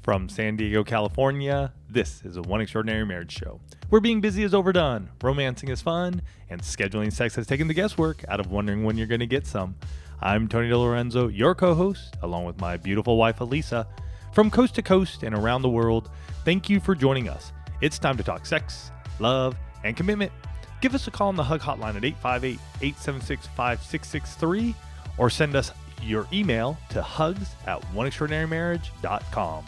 From San Diego, California, this is a One Extraordinary Marriage Show, where being busy is overdone, romancing is fun, and scheduling sex has taken the guesswork out of wondering when you're going to get some. I'm Tony DeLorenzo, your co-host, along with my beautiful wife, Elisa. From coast to coast and around the world, thank you for joining us. It's time to talk sex, love, and commitment. Give us a call on the HUG hotline at 858-876-5663 or send us your email to hugs@oneextraordinarymarriage.com.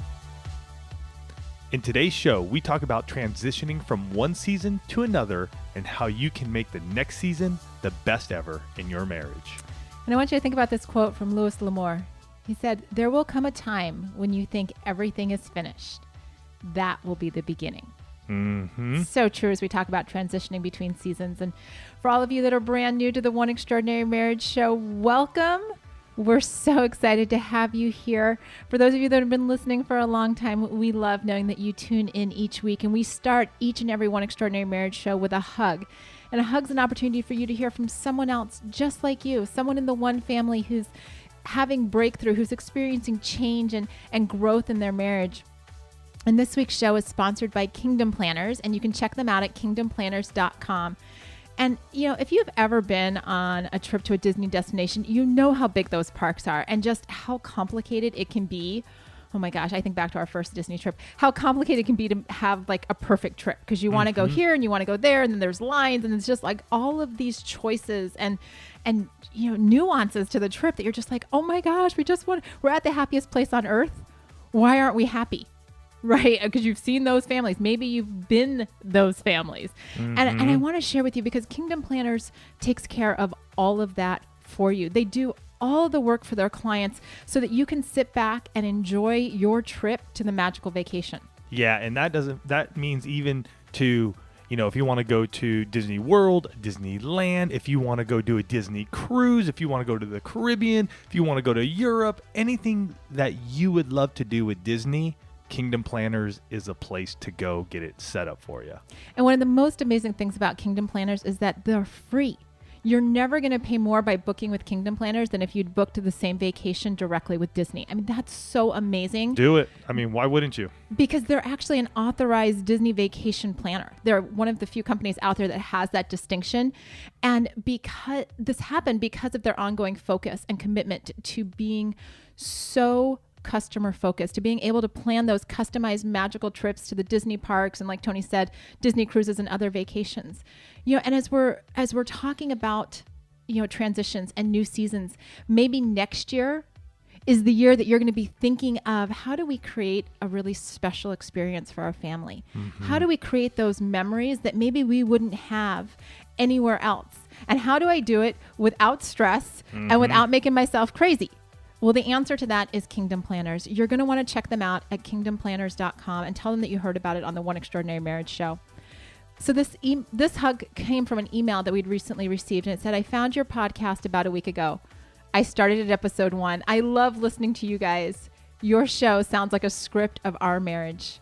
In today's show, we talk about transitioning from one season to another and how you can make the next season the best ever in your marriage. And I want you to think about this quote from Louis L'Amour. He said, "There will come a time when you think everything is finished. That will be the beginning." Mm-hmm. So true as we talk about transitioning between seasons. And for all of you that are brand new to the One Extraordinary Marriage Show, welcome. We're so excited to have you here. For those of you that have been listening for a long time, we love knowing that you tune in each week. And we start each and every One Extraordinary Marriage Show with a hug. And a hug's an opportunity for you to hear from someone else just like you, someone in the one family who's having breakthrough, who's experiencing change and growth in their marriage. And this week's show is sponsored by Kingdom Planners, and you can check them out at kingdomplanners.com. And, you know, if you've ever been on a trip to a Disney destination, you know how big those parks are and just how complicated it can be. Oh my gosh, I think back to our first Disney trip, how complicated it can be to have like a perfect trip because you want to go here and you want to go there and then there's lines and it's just like all of these choices and you know, nuances to the trip that you're just like, oh my gosh, we're at the happiest place on earth. Why aren't we happy? Right? Because you've seen those families. Maybe you've been those families. And I want to share with you because Kingdom Planners takes care of all of that for you. They do all the work for their clients so that you can sit back and enjoy your trip to the magical vacation. Yeah, and that means even to, you know, if you want to go to Disney World, Disneyland, if you want to go do a Disney cruise, if you want to go to the Caribbean, if you want to go to Europe, anything that you would love to do with Disney, Kingdom Planners is a place to go get it set up for you. And one of the most amazing things about Kingdom Planners is that they're free. You're never going to pay more by booking with Kingdom Planners than if you'd booked the same vacation directly with Disney. I mean, that's so amazing. Do it. I mean, why wouldn't you? Because they're actually an authorized Disney vacation planner. They're one of the few companies out there that has that distinction. And because this happened because of their ongoing focus and commitment to being so customer focused, to being able to plan those customized magical trips to the Disney parks and, like Tony said, Disney cruises and other vacations. You know, and as we're talking about, you know, transitions and new seasons, maybe next year is the year that you're going to be thinking of how do we create a really special experience for our family? How do we create those memories that maybe we wouldn't have anywhere else? And how do I do it without stress and without making myself crazy? Well, the answer to that is Kingdom Planners. You're going to want to check them out at kingdomplanners.com and tell them that you heard about it on the One Extraordinary Marriage Show. So this hug came from an email that we'd recently received, and it said, "I found your podcast about a week ago. I started at episode 1. I love listening to you guys. Your show sounds like a script of our marriage.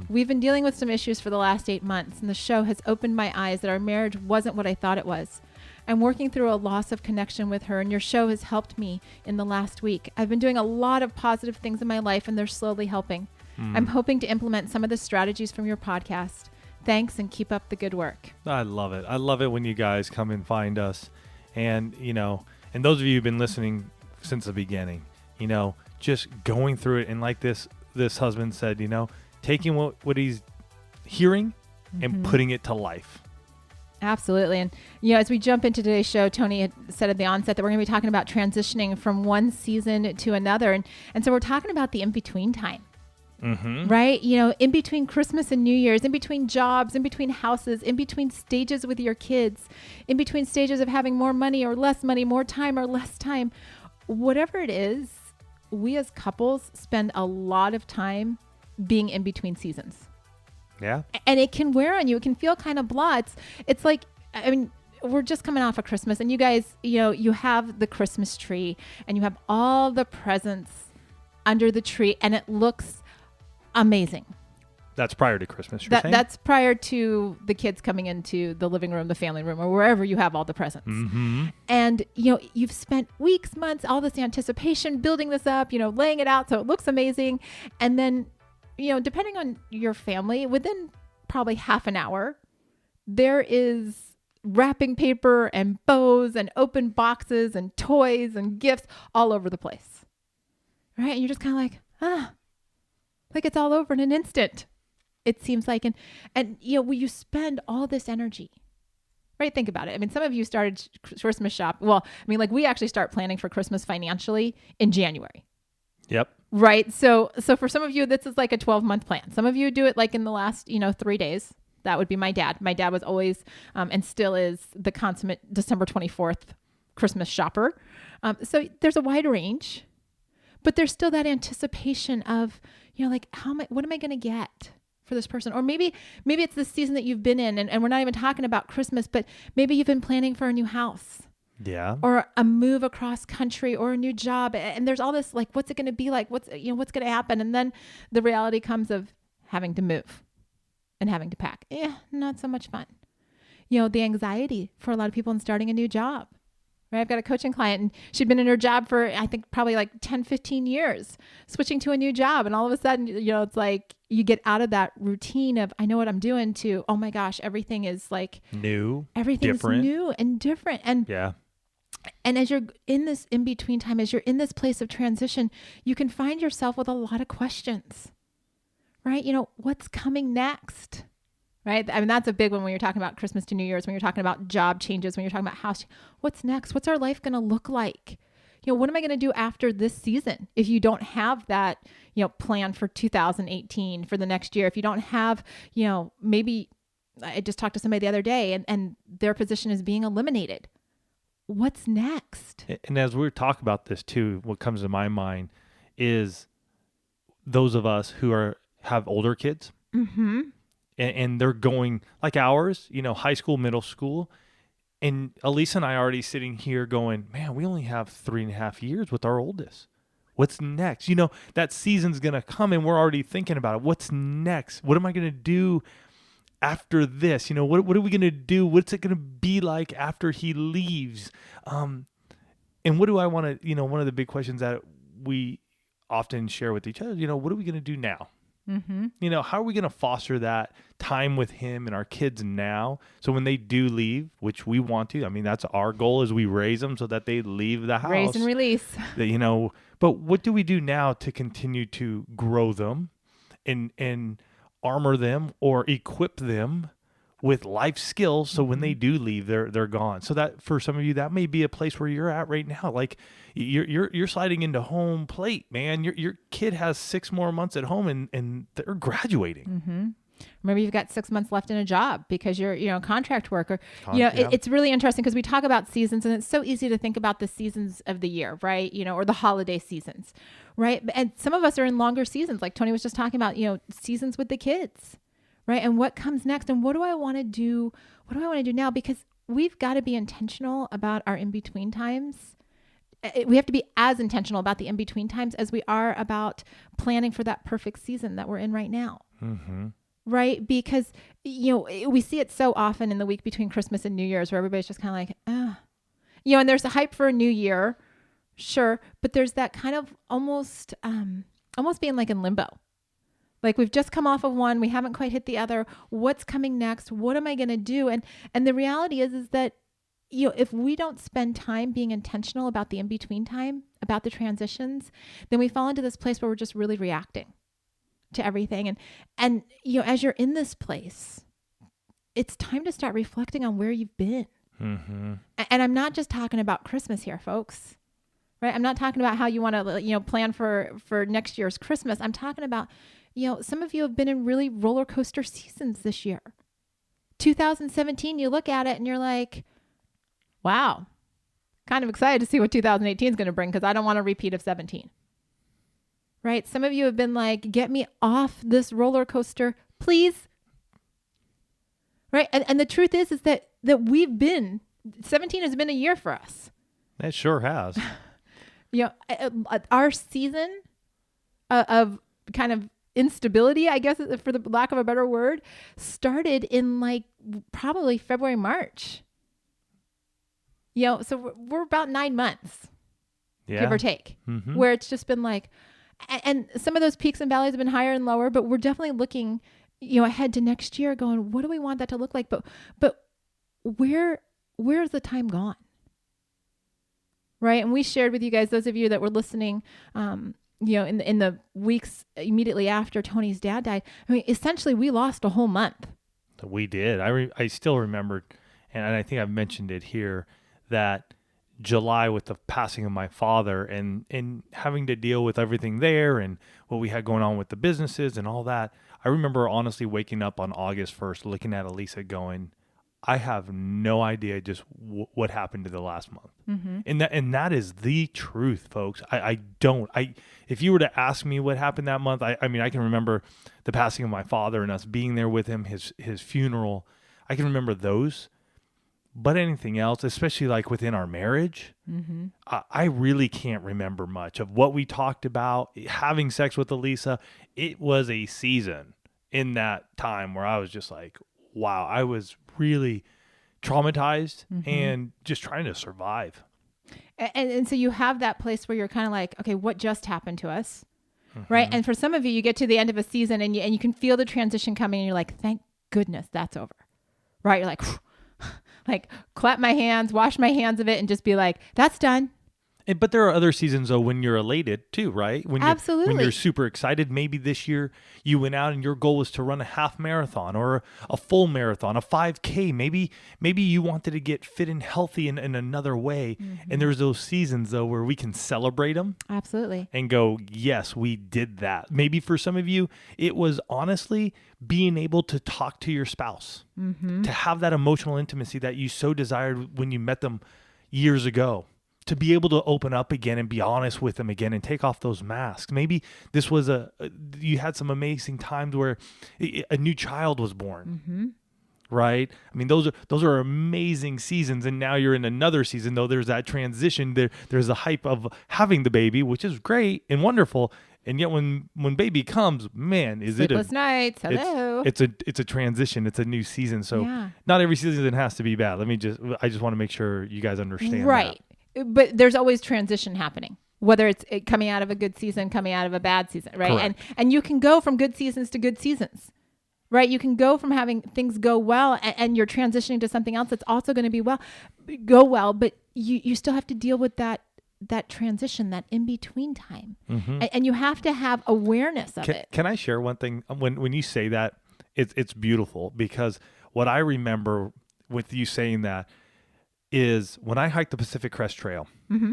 We've been dealing with some issues for the last 8 months, and the show has opened my eyes that our marriage wasn't what I thought it was. I'm working through a loss of connection with her, and your show has helped me in the last week. I've been doing a lot of positive things in my life, and they're slowly helping. I'm hoping to implement some of the strategies from your podcast. Thanks, and keep up the good work." I love it. I love it when you guys come and find us. And, you know, and those of you who've been listening since the beginning, you know, just going through it. And like this husband said, you know, taking what he's hearing and putting it to life. Absolutely. And, you know, as we jump into today's show, Tony had said at the onset that we're going to be talking about transitioning from one season to another. And so we're talking about the in-between time, right? You know, in between Christmas and New Year's, in between jobs, in between houses, in between stages with your kids, in between stages of having more money or less money, more time or less time, whatever it is, we as couples spend a lot of time being in between seasons. Yeah. And it can wear on you. It can feel kind of blah. It's like, I mean, we're just coming off of Christmas and you guys, you know, you have the Christmas tree and you have all the presents under the tree and it looks amazing. That's prior to Christmas, you're saying? That's prior to the kids coming into the living room, the family room, or wherever you have all the presents. And, you know, you've spent weeks, months, all this anticipation, building this up, you know, laying it out so it looks amazing. And then depending on your family, within probably half an hour, there is wrapping paper and bows and open boxes and toys and gifts all over the place. Right? And you're just kind of like it's all over in an instant. It seems like, and when you spend all this energy, right? Think about it. I mean, some of you started Christmas shop. Well, I mean, like we actually start planning for Christmas financially in January. Yep. Right. So for some of you, this is like a 12-month plan. Some of you do it like in the last, 3 days. That would be my dad. My dad was always, and still is, the consummate December 24th Christmas shopper. So there's a wide range, but there's still that anticipation of, like what am I going to get for this person? Or maybe it's the season that you've been in, and we're not even talking about Christmas, but maybe you've been planning for a new house. Yeah. Or a move across country or a new job. And there's all this, like, what's it going to be like? What's going to happen? And then the reality comes of having to move and having to pack. Not so much fun. The anxiety for a lot of people in starting a new job. Right? I've got a coaching client, and she'd been in her job for, I think, probably like 10, 15 years, switching to a new job. And all of a sudden, it's like you get out of that routine of, I know what I'm doing, to, oh my gosh, everything is like new, everything's different. new and different. And yeah. And as you're in this in-between time, as you're in this place of transition, you can find yourself with a lot of questions, right? What's coming next, right? I mean, that's a big one when you're talking about Christmas to New Year's, when you're talking about job changes, when you're talking about house. What's next? What's our life going to look like? What am I going to do after this season? If you don't have that, plan for 2018 for the next year, if you don't have, maybe I just talked to somebody the other day and their position is being eliminated. What's next? And as we talk about this too, what comes to my mind is those of us who have older kids, and they're going like ours, high school, middle school. And Elisa and I are already sitting here going, man, we only have 3.5 years with our oldest. What's next? That season's going to come, and we're already thinking about it. What's next? What am I going to do after this? What are we going to do? What's it going to be like after he leaves? And what do I want to, one of the big questions that we often share with each other, what are we going to do now? How are we going to foster that time with him and our kids now? So when they do leave, which we want to, I mean, that's our goal, is we raise them so that they leave the house. Raise and release. But what do we do now to continue to grow them and armor them or equip them with life skills, so when they do leave, they're gone. So that for some of you, that may be a place where you're at right now. Like you're sliding into home plate, man. Your kid has 6 more months at home and they're graduating. Maybe you've got 6 months left in a job because you're, contract worker. It's really interesting because we talk about seasons, and it's so easy to think about the seasons of the year, right? Or the holiday seasons, right? And some of us are in longer seasons, like Tony was just talking about, seasons with the kids, right? And what comes next, and what do I want to do? What do I want to do now? Because we've got to be intentional about our in-between times. We have to be as intentional about the in-between times as we are about planning for that perfect season that we're in right now. Right? Because, we see it so often in the week between Christmas and New Year's where everybody's just kind of like, and there's a hype for a new year. Sure. But there's that kind of almost being like in limbo. Like we've just come off of one. We haven't quite hit the other. What's coming next? What am I going to do? And the reality is that, if we don't spend time being intentional about the in-between time, about the transitions, then we fall into this place where we're just really reacting to everything. And as you're in this place, it's time to start reflecting on where you've been. And I'm not just talking about Christmas here, folks, right? I'm not talking about how you want to, plan for next year's Christmas. I'm talking about, some of you have been in really roller coaster seasons this year. 2017, you look at it and you're like, wow, kind of excited to see what 2018 is going to bring because I don't want a repeat of 17. Right? Some of you have been like, get me off this roller coaster, please. Right? And the truth is that we've been, 17 has been a year for us. It sure has. Our season of kind of instability, I guess, for the lack of a better word, started in like probably February, March. So we're about 9 months, give or take, where it's just been like, And some of those peaks and valleys have been higher and lower, but we're definitely looking, ahead to next year going, what do we want that to look like? But where's the time gone? Right. And we shared with you guys, those of you that were listening, in the weeks immediately after Tony's dad died, I mean, essentially we lost a whole month. We did. I still remembered, and I think I've mentioned it here, that July with the passing of my father and having to deal with everything there and what we had going on with the businesses and all that. I remember honestly waking up on August 1st, looking at Elisa going, I have no idea just what happened to the last month. Mm-hmm. And that is the truth, folks. I don't. If you were to ask me what happened that month, I mean, I can remember the passing of my father and us being there with him, his funeral. I can remember those. But anything else, especially like within our marriage, mm-hmm. I really can't remember much of what we talked about. Having sex with Elisa, it was a season in that time where I was just like, wow, I was really traumatized mm-hmm. and just trying to survive. And so you have that place where you're kind of like, okay, what just happened to us? Mm-hmm. Right. And for some of you, you get to the end of a season and you can feel the transition coming and you're like, thank goodness that's over. Right. You're like, like clap my hands, wash my hands of it and just be like, that's done. But there are other seasons, though, when you're elated, too, right? Absolutely. When you're super excited. Maybe this year you went out and your goal was to run a half marathon or a full marathon, a 5K. Maybe you wanted to get fit and healthy in another way. Mm-hmm. And there's those seasons, though, where we can celebrate them. Absolutely. And go, yes, we did that. Maybe for some of you, it was honestly being able to talk to your spouse, mm-hmm. to have that emotional intimacy that you so desired when you met them years ago. To be able to open up again and be honest with them again and take off those masks. Maybe this was you had some amazing times where a new child was born, mm-hmm. right? I mean, those are amazing seasons. And now you're in another season, though there's that transition. There's the hype of having the baby, which is great and wonderful. And yet when baby comes, man, is Sleepless nights. Hello. It's a transition. It's a new season. So not every season has to be bad. I just want to make sure you guys understand right. That. But there's always transition happening, whether it's coming out of a good season, coming out of a bad season, right? Correct. And you can go from good seasons to good seasons, right? You can go from having things go well and you're transitioning to something else that's also going to go well, but you still have to deal with that transition, that in-between time. Mm-hmm. And you have to have awareness of it. Can I share one thing? When you say that, it's beautiful because what I remember with you saying that is when I hiked the Pacific Crest Trail, mm-hmm.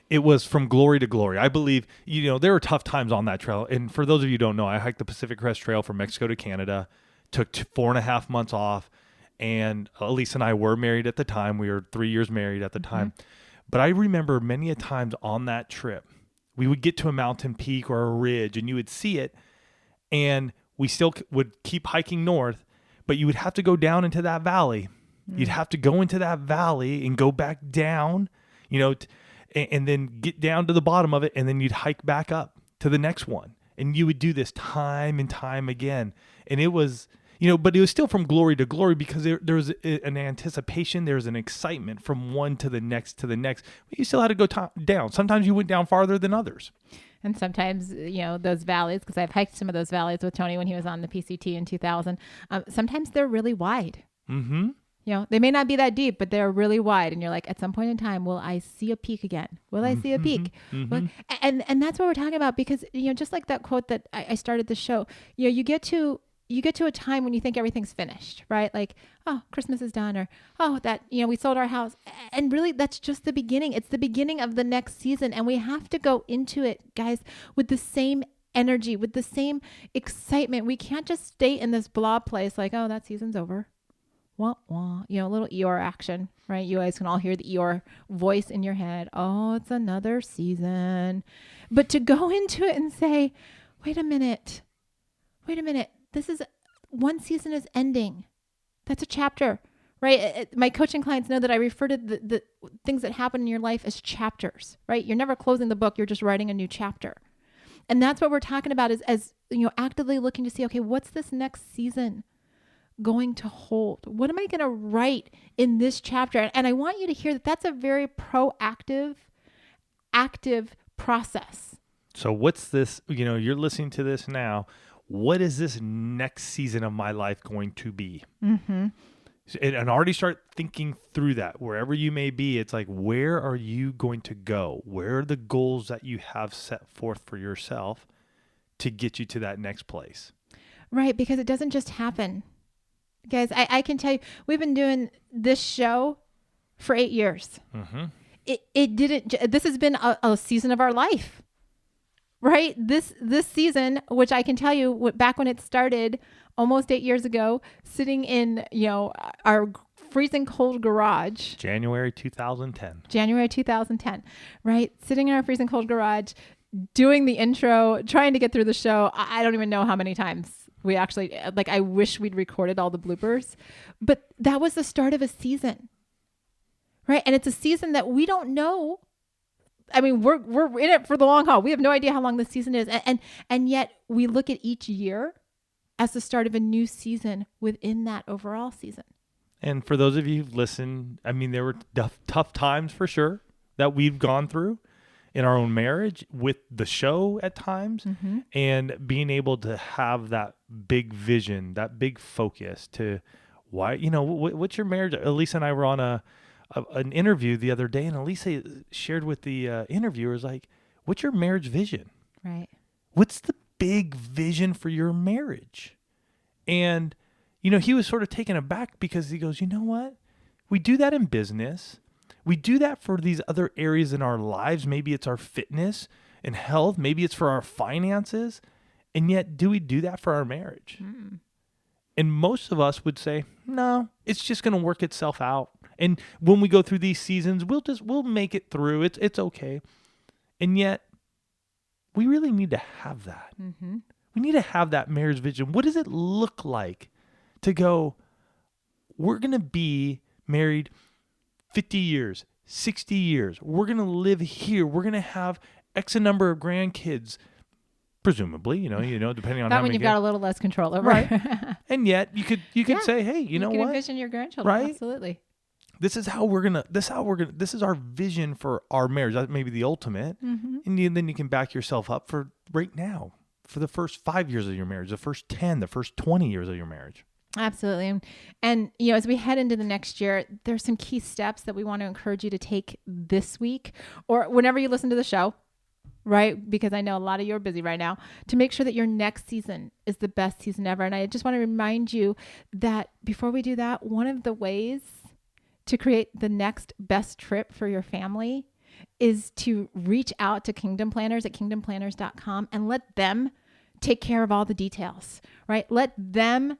it was from glory to glory. I believe, there were tough times on that trail. And for those of you who don't know, I hiked the Pacific Crest Trail from Mexico to Canada, took 4.5 months off. And Elise and I were married at the time. We were 3 years married at the time. Mm-hmm. But I remember many a times on that trip, we would get to a mountain peak or a ridge and you would see it. And we still would keep hiking north, but you would have to go down into that valley. You'd have to go into that valley and go back down, and then get down to the bottom of it. And then you'd hike back up to the next one. And you would do this time and time again. And it was, but it was still from glory to glory because there was an anticipation. There was an excitement from one to the next to the next. But you still had to go down. Sometimes you went down farther than others. And sometimes, those valleys, because I've hiked some of those valleys with Tony when he was on the PCT in 2000. Sometimes they're really wide. Mm-hmm. They may not be that deep, but they're really wide. And you're like, at some point in time, will I see a peak again? Will I see a peak? Mm-hmm. Well, and that's what we're talking about because, just like that quote that I started the show, you get to a time when you think everything's finished, right? Like, oh, Christmas is done or, oh, that, we sold our house. And really, that's just the beginning. It's the beginning of the next season. And we have to go into it, guys, with the same energy, with the same excitement. We can't just stay in this blah place like, oh, that season's over. Wah, wah, a little Eeyore action, right? You guys can all hear the Eeyore voice in your head. Oh, it's another season. But to go into it and say, wait a minute. This is one season is ending. That's a chapter, right? My coaching clients know that I refer to the things that happen in your life as chapters, right? You're never closing the book. You're just writing a new chapter. And that's what we're talking about is as actively looking to see, okay, what's this next season going to hold? What am I going to write in this chapter? And I want you to hear that that's a very proactive, active process. So what's this, you're listening to this now. What is this next season of my life going to be? Mm-hmm. And already start thinking through that. Wherever you may be, it's like, where are you going to go? Where are the goals that you have set forth for yourself to get you to that next place? Right, because it doesn't just happen. Guys, I can tell you, we've been doing this show for 8 years. Mm-hmm. It didn't, this has been a season of our life, right? This season, which I can tell you, back when it started almost 8 years ago, sitting in, our freezing cold garage. January 2010. January 2010, right? Sitting in our freezing cold garage, doing the intro, trying to get through the show. I don't even know how many times we actually, I wish we'd recorded all the bloopers, but that was the start of a season, right? And it's a season that we don't know. I mean, we're in it for the long haul. We have no idea how long the season is. And yet we look at each year as the start of a new season within that overall season. And for those of you who've listened, I mean, there were tough times for sure that we've gone through in our own marriage with the show at times, Mm-hmm. and being able to have that big vision, that big focus to why, what's your marriage? Elisa and I were on an interview the other day, and Elisa shared with the interviewers, like, what's your marriage vision? Right. What's the big vision for your marriage? And, he was sort of taken aback because he goes, you know what? We do that in business. We do that for these other areas in our lives. Maybe it's our fitness and health. Maybe it's for our finances. And yet, do we do that for our marriage? Mm. And most of us would say, no, it's just going to work itself out. And when we go through these seasons, we'll make it through. It's okay. And yet, we really need to have that. Mm-hmm. We need to have that marriage vision. What does it look like to go, we're going to be married 50 years, 60 years. We're going to live here. We're going to have X number of grandkids, presumably, depending on That how when many. you've got a little less control over. Right. And yet you could say, hey, you know can what? envision your grandchildren. Right? Absolutely. This is our vision for our marriage. That may be the ultimate. Mm-hmm. And then you can back yourself up for right now, for the first 5 years of your marriage, the first 10, the first 20 years of your marriage. Absolutely. And as we head into the next year, there's some key steps that we want to encourage you to take this week or whenever you listen to the show, right? Because I know a lot of you are busy right now, to make sure that your next season is the best season ever. And I just want to remind you that before we do that, one of the ways to create the next best trip for your family is to reach out to Kingdom Planners at kingdomplanners.com and let them take care of all the details, right? Let them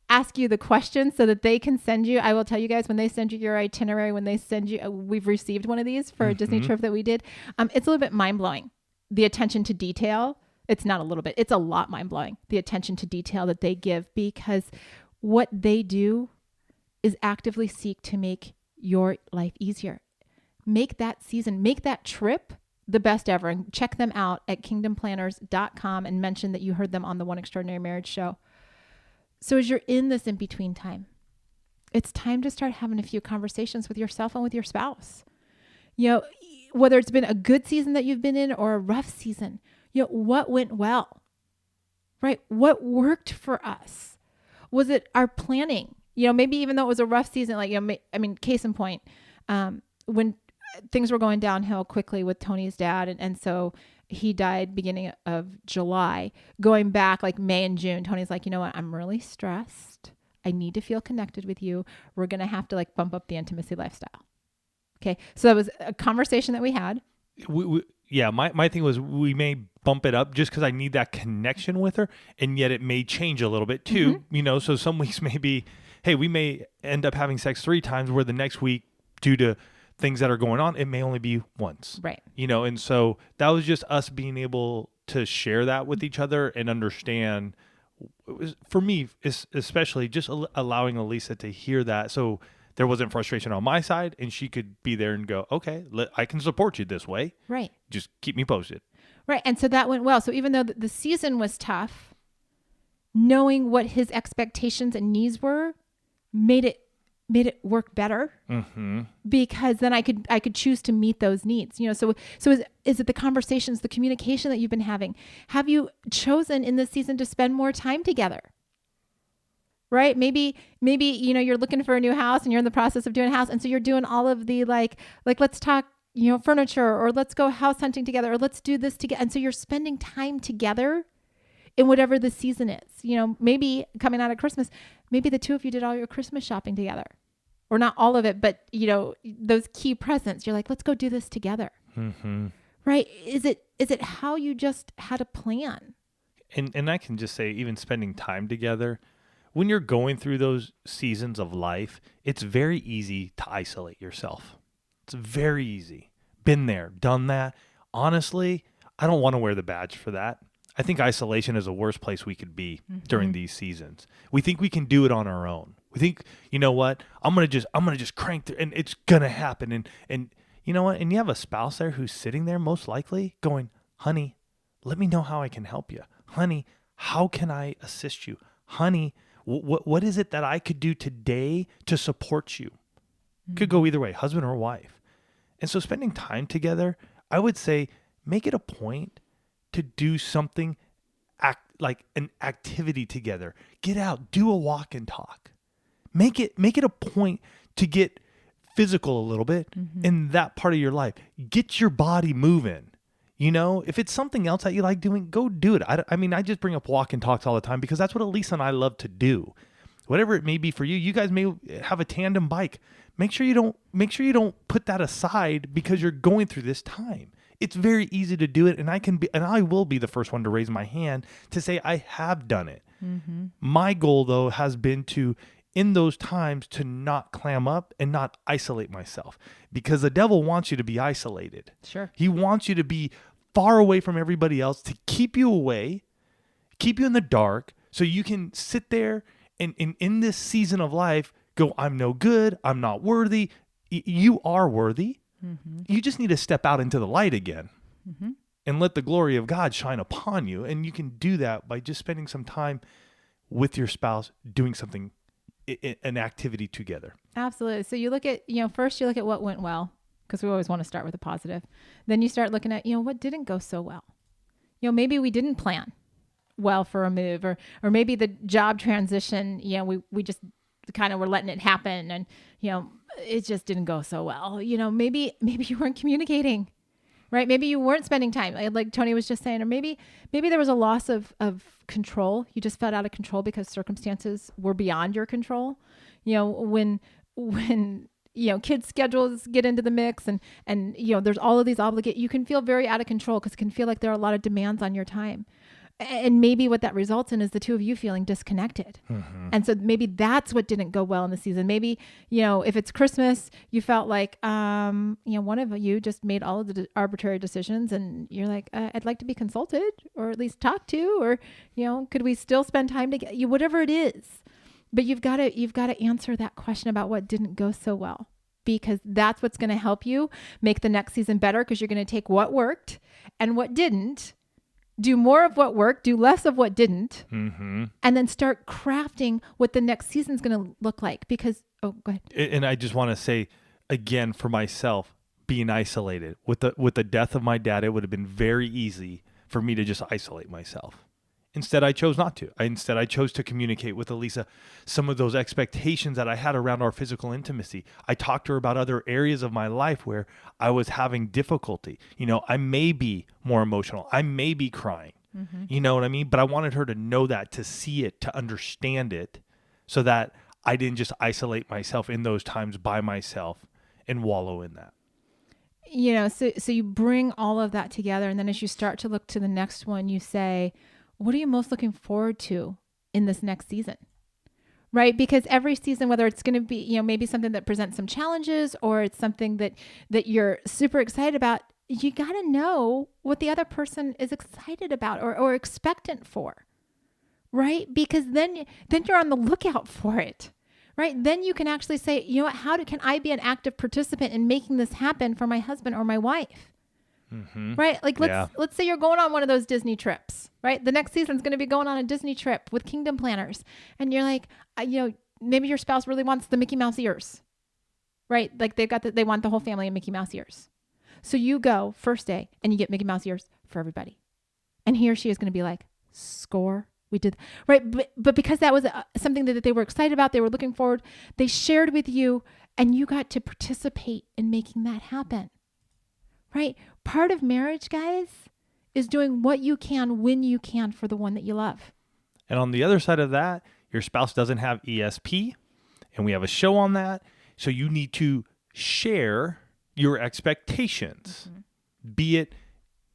ask you the questions so that they can send you. I will tell you guys, when they send you your itinerary, when they send you, we've received one of these for a Disney trip that we did. It's a little bit mind blowing. The attention to detail. It's not a little bit, it's a lot mind blowing. The attention to detail that they give, because what they do is actively seek to make your life easier. Make that season, make that trip the best ever, and check them out at kingdomplanners.com and mention that you heard them on the One Extraordinary Marriage show. So as you're in this in-between time, it's time to start having a few conversations with yourself and with your spouse. Whether it's been a good season that you've been in or a rough season, what went well, right? What worked for us? Was it our planning? Maybe even though it was a rough season, case in point, when things were going downhill quickly with Tony's dad. And so he died beginning of July. Going back like May and June, Tony's like, you know what? I'm really stressed. I need to feel connected with you. We're going to have to bump up the intimacy lifestyle. Okay. So that was a conversation that we had. My thing was, we may bump it up just because I need that connection with her. And yet it may change a little bit too, so some weeks may be, hey, we may end up having sex 3 times, where the next week, due to things that are going on, it may only be once. Right. And so that was just us being able to share that with each other and understand, for me, especially just allowing Elisa to hear that. So there wasn't frustration on my side, and she could be there and go, okay, I can support you this way. Right. Just keep me posted. Right. And so that went well. So even though the season was tough, knowing what his expectations and needs were made it made it work better because then I could choose to meet those needs. So is it the conversations, the communication that you've been having? Have you chosen in this season to spend more time together? Right? Maybe, you're looking for a new house and you're in the process of doing a house. And so you're doing all of the like, let's talk, furniture, or let's go house hunting together, or let's do this together. And so you're spending time together in whatever the season is. Maybe coming out of Christmas, maybe the two of you did all your Christmas shopping together, or not all of it, but those key presents. You're like, let's go do this together. Right? Is it how you just had a plan? And I can just say, even spending time together, when you're going through those seasons of life, it's very easy to isolate yourself. It's very easy. Been there, done that. Honestly, I don't want to wear the badge for that. I think isolation is the worst place we could be during these seasons. We think we can do it on our own. We think, you know what? I'm gonna just crank through, and it's gonna happen. And you know what? And you have a spouse there who's sitting there, most likely, going, "Honey, let me know how I can help you. Honey, how can I assist you? Honey, what is it that I could do today to support you?" Could go either way, husband or wife. And so spending time together, I would say, make it a point to do something like an activity together. Get out, do a walk and talk. Make it a point to get physical a little bit in that part of your life. Get your body moving. If it's something else that you like doing, go do it. I just bring up walk and talks all the time because that's what Elisa and I love to do. Whatever it may be for you, you guys may have a tandem bike. Make sure you don't put that aside because you're going through this time. It's very easy to do it, and I will be the first one to raise my hand to say I have done it. My goal, though, has been to, in those times, to not clam up and not isolate myself, because the devil wants you to be isolated. Sure. He wants you to be far away from everybody else, to keep you away, keep you in the dark, so you can sit there and in this season of life go, "I'm no good. I'm not worthy." You are worthy. You just need to step out into the light again and let the glory of God shine upon you. And you can do that by just spending some time with your spouse, doing something, an activity together. Absolutely. So you look at, first you look at what went well, because we always want to start with a positive. Then you start looking at, what didn't go so well. Maybe we didn't plan well for a move, or maybe the job transition, we just kind of were letting it happen, and, it just didn't go so well. Maybe you weren't communicating, right? Maybe you weren't spending time, like Tony was just saying, or maybe there was a loss of control. You just felt out of control because circumstances were beyond your control. When kids' schedules get into the mix, and there's all of these you can feel very out of control because it can feel like there are a lot of demands on your time. And maybe what that results in is the two of you feeling disconnected. And so maybe that's what didn't go well in the season. Maybe, if it's Christmas, you felt like, one of you just made all of the arbitrary decisions, and you're like, I'd like to be consulted, or at least talked to, or, could we still spend time together? Whatever it is. But you've got to answer that question about what didn't go so well, because that's what's going to help you make the next season better, because you're going to take what worked and what didn't, do more of what worked, do less of what didn't, and then start crafting what the next season's going to look like. Because, go ahead. And I just want to say, again, for myself, being isolated. With the death of my dad, it would have been very easy for me to just isolate myself. Instead, I chose not to. Instead, I chose to communicate with Elisa some of those expectations that I had around our physical intimacy. I talked to her about other areas of my life where I was having difficulty. I may be more emotional. I may be crying. You know what I mean? But I wanted her to know that, to see it, to understand it, so that I didn't just isolate myself in those times by myself and wallow in that. So you bring all of that together, and then as you start to look to the next one, you say, what are you most looking forward to in this next season? Right? Because every season, whether it's going to be, maybe something that presents some challenges, or it's something that you're super excited about, you got to know what the other person is excited about or expectant for. Right? Because then you're on the lookout for it. Right? Then you can actually say, what, can I be an active participant in making this happen for my husband or my wife? Right? Like let's say you're going on one of those Disney trips, right? The next season's going to be going on a Disney trip with Kingdom Planners. And you're like, maybe your spouse really wants the Mickey Mouse ears, right? Like they want the whole family in Mickey Mouse ears. So you go first day and you get Mickey Mouse ears for everybody. And he or she is going to be like, score. We did, right? But because that was something that they were excited about, they were looking forward, they shared with you, and you got to participate in making that happen, right? Part of marriage, guys, is doing what you can when you can for the one that you love. And on the other side of that, your spouse doesn't have ESP, and we have a show on that. So you need to share your expectations, be it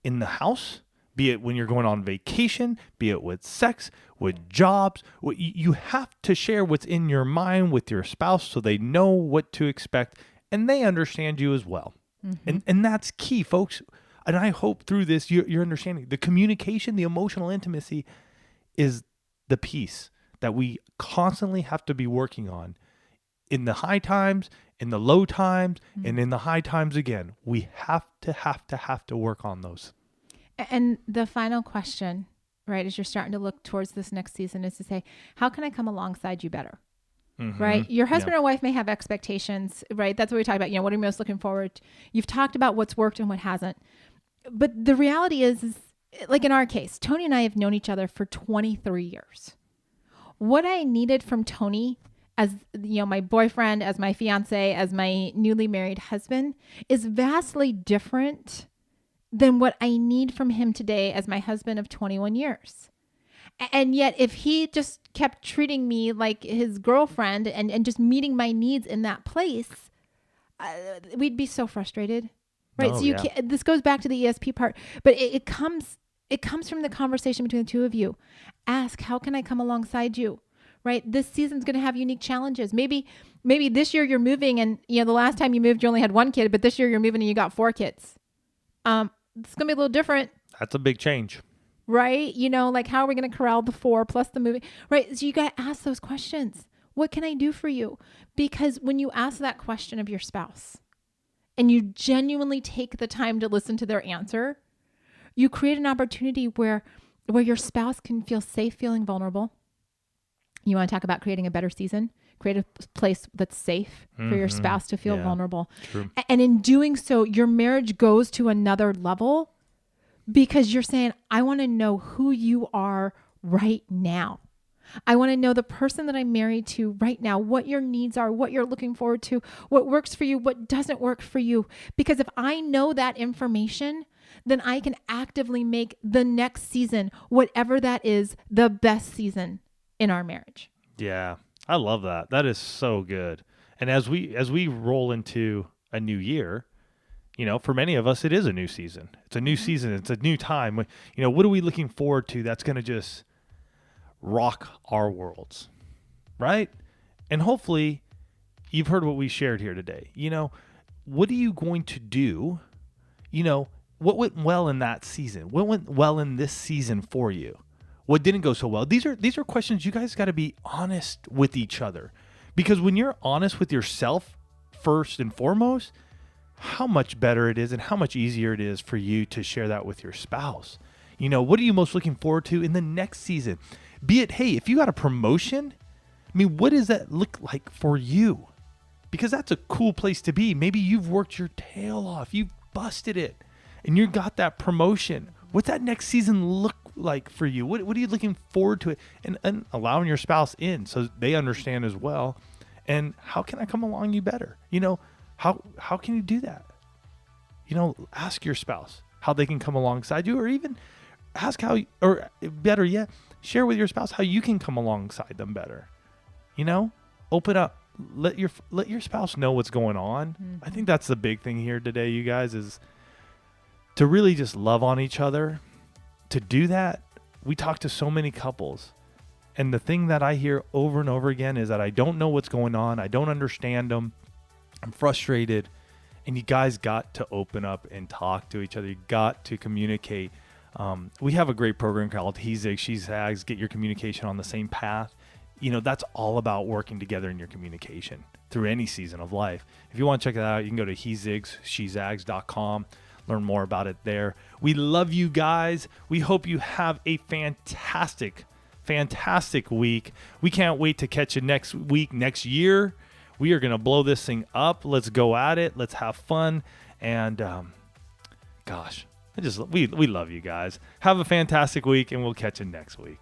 in the house, be it when you're going on vacation, be it with sex, with jobs. You have to share what's in your mind with your spouse so they know what to expect and they understand you as well. And that's key, folks. And I hope through this, you're understanding the communication, the emotional intimacy is the piece that we constantly have to be working on in the high times, in the low times, and in the high times again. We have to work on those. And the final question, right, as you're starting to look towards this next season is to say, how can I come alongside you better? Right? Your husband or wife may have expectations, right? That's what we talk about. What are you most looking forward to? You've talked about what's worked and what hasn't. But the reality is like in our case, Tony and I have known each other for 23 years. What I needed from Tony as my boyfriend, as my fiance, as my newly married husband is vastly different than what I need from him today as my husband of 21 years. And yet if he just kept treating me like his girlfriend and just meeting my needs in that place, we'd be so frustrated. Right. Oh, so this goes back to the ESP part, but it comes from the conversation between the two of you. Ask, how can I come alongside you? Right. This season's going to have unique challenges. Maybe this year you're moving and, the last time you moved, you only had one kid, but this year you're moving and you got 4 kids. It's going to be a little different. That's a big change. Right. Like how are we going to corral the 4 plus the moving? Right. So you got to ask those questions. What can I do for you? Because when you ask that question of your spouse and you genuinely take the time to listen to their answer, you create an opportunity where your spouse can feel safe, feeling vulnerable. You want to talk about creating a better season? Create a place that's safe for your spouse to feel vulnerable. True. And in doing so, your marriage goes to another level because you're saying, I want to know who you are right now. I want to know the person that I'm married to right now, what your needs are, what you're looking forward to, what works for you, what doesn't work for you. Because if I know that information, then I can actively make the next season, whatever that is, the best season in our marriage. Yeah, I love that. That is so good. And as we roll into a new year, for many of us, it is a new season. It's a new season. It's a new time. What are we looking forward to that's going to just rock our worlds, right? And hopefully you've heard what we shared here today. What are you going to do? What went well in that season? What went well in this season for you? What didn't go so well? These are questions you guys got to be honest with each other. Because when you're honest with yourself first and foremost, how much better it is and how much easier it is for you to share that with your spouse. What are you most looking forward to in the next season? Be it, hey, if you got a promotion, what does that look like for you? Because that's a cool place to be. Maybe you've worked your tail off. You've busted it and you got that promotion. What's that next season look like for you? What are you looking forward to it? And allowing your spouse in so they understand as well. And how can I come along you better? How can you do that? Ask your spouse how they can come alongside you, or even ask how, or better yet, share with your spouse how you can come alongside them better. Open up, let your spouse know what's going on. I think that's the big thing here today, you guys, is to really just love on each other. To do that, we talk to so many couples, and the thing that I hear over and over again is that I don't know what's going on. I don't understand them. I'm frustrated. And you guys got to open up and talk to each other. You got to communicate. We have a great program called He Zigs, She Zags, Get Your Communication on the Same Path. That's all about working together in your communication through any season of life. If you want to check that out, you can go to HeZigsSheZags.com. Learn more about it there. We love you guys. We hope you have a fantastic fantastic week. We can't wait to catch you next week, next year. We are going to blow this thing up. Let's go at it. Let's have fun. And gosh, we love you guys. Have a fantastic week, and we'll catch you next week.